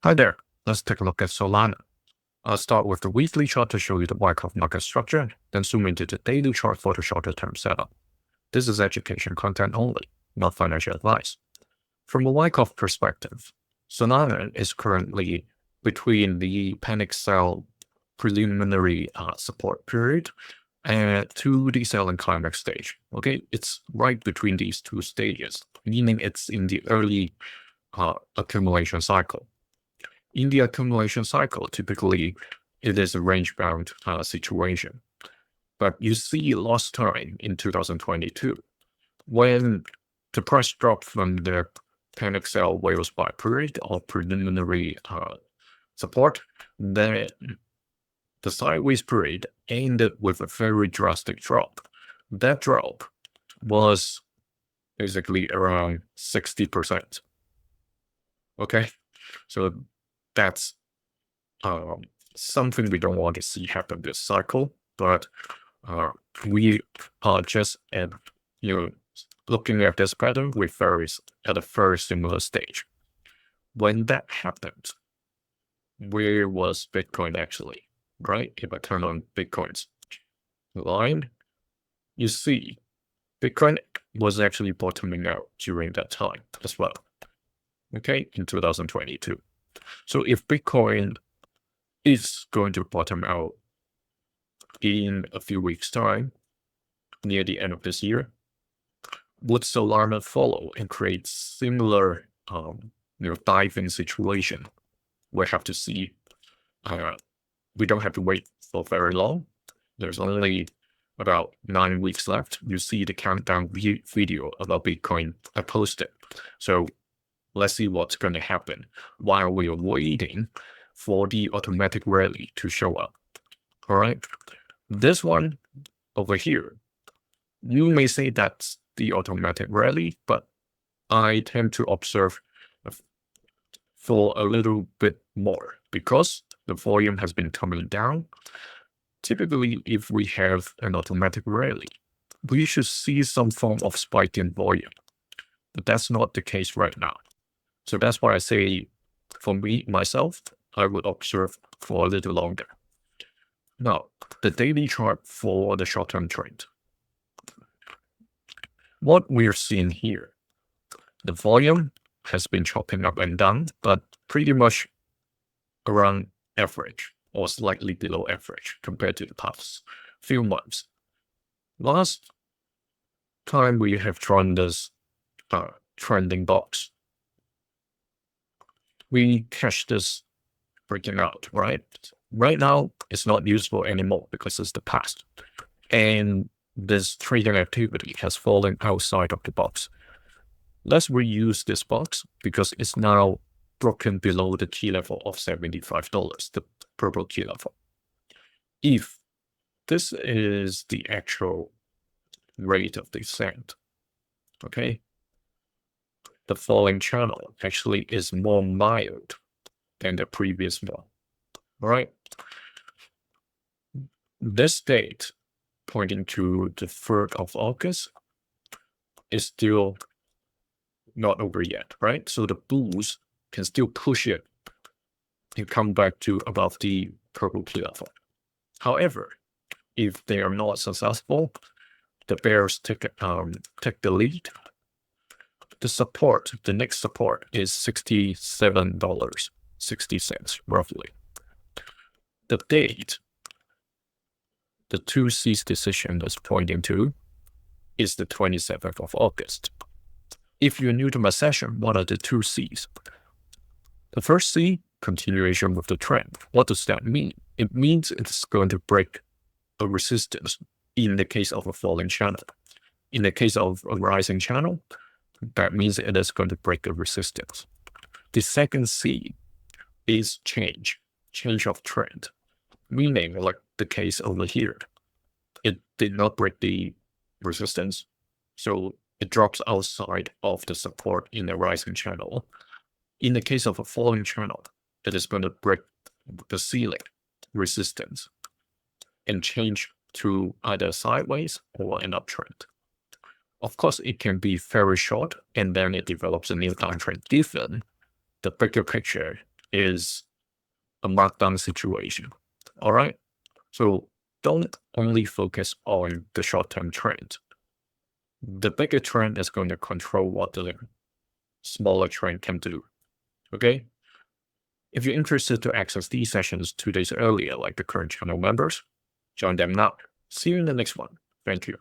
Hi there. Let's take a look at Solana. I'll start with the weekly chart to show you the Wyckoff market structure, then zoom into the daily chart for the shorter term setup. This is education content only, not financial advice. From a Wyckoff perspective, Solana is currently between the panic sell preliminary support period and to the sell and climax stage. Okay, it's right between these two stages, meaning it's in the early accumulation cycle. In the accumulation cycle, typically it is a range-bound situation. But you see last time in 2022, when the price dropped from the panic sell whales buy period or preliminary support, then the sideways period ended with a very drastic drop. That drop was basically around 60%. Okay, so that's something we don't want to see happen this cycle, but we are just looking at this pattern with at a very similar stage. When that happened, where was Bitcoin actually, right? If I turn on Bitcoin's line, you see Bitcoin was actually bottoming out during that time as well, okay, in 2022. So if Bitcoin is going to bottom out in a few weeks' time, near the end of this year, would Solana follow and create similar diving situation? We have to see. We don't have to wait for very long. There's only about 9 weeks left. You see the countdown video about Bitcoin I posted. So let's see what's going to happen while we are waiting for the automatic rally to show up. All right. This one over here, you may say that's the automatic rally, but I tend to observe for a little bit more because the volume has been coming down. Typically, if we have an automatic rally, we should see some form of spike in volume, but that's not the case right now. So that's why I say, for me, myself, I would observe for a little longer. Now, the daily chart for the short-term trend. What we're seeing here, the volume has been chopping up and down, but pretty much around average or slightly below average compared to the past few months. Last time we have drawn this trending box, we catch this breaking out, right? Right now, it's not useful anymore because it's the past. And this trading activity has fallen outside of the box. Let's reuse this box because it's now broken below the key level of $75, the purple key level. If this is the actual rate of descent, okay, the falling channel actually is more mild than the previous one. All right. This date, pointing to the 3rd of August, is still not over yet, right? So the bulls can still push it and come back to above the purple key level. However, if they are not successful, the bears take the lead. The next support is $67.60 roughly. The date the 2C's decision is pointing to is the 27th of August. If you're new to my session, what are the 2C's? The first C, continuation with the trend. What does that mean? It means it's going to break a resistance in the case of a falling channel. In the case of a rising channel, that means it is going to break a resistance. The second C is change of trend, meaning like the case over here. It did not break the resistance, so it drops outside of the support in the rising channel. In the case of a falling channel, it is going to break the ceiling resistance and change to either sideways or an uptrend. Of course, it can be very short and then it develops a new downtrend given the bigger picture is a markdown situation. All right. So don't only focus on the short-term trend. The bigger trend is going to control what the smaller trend can do. Okay. If you're interested to access these sessions 2 days earlier, like the current channel members, join them now. See you in the next one. Thank you.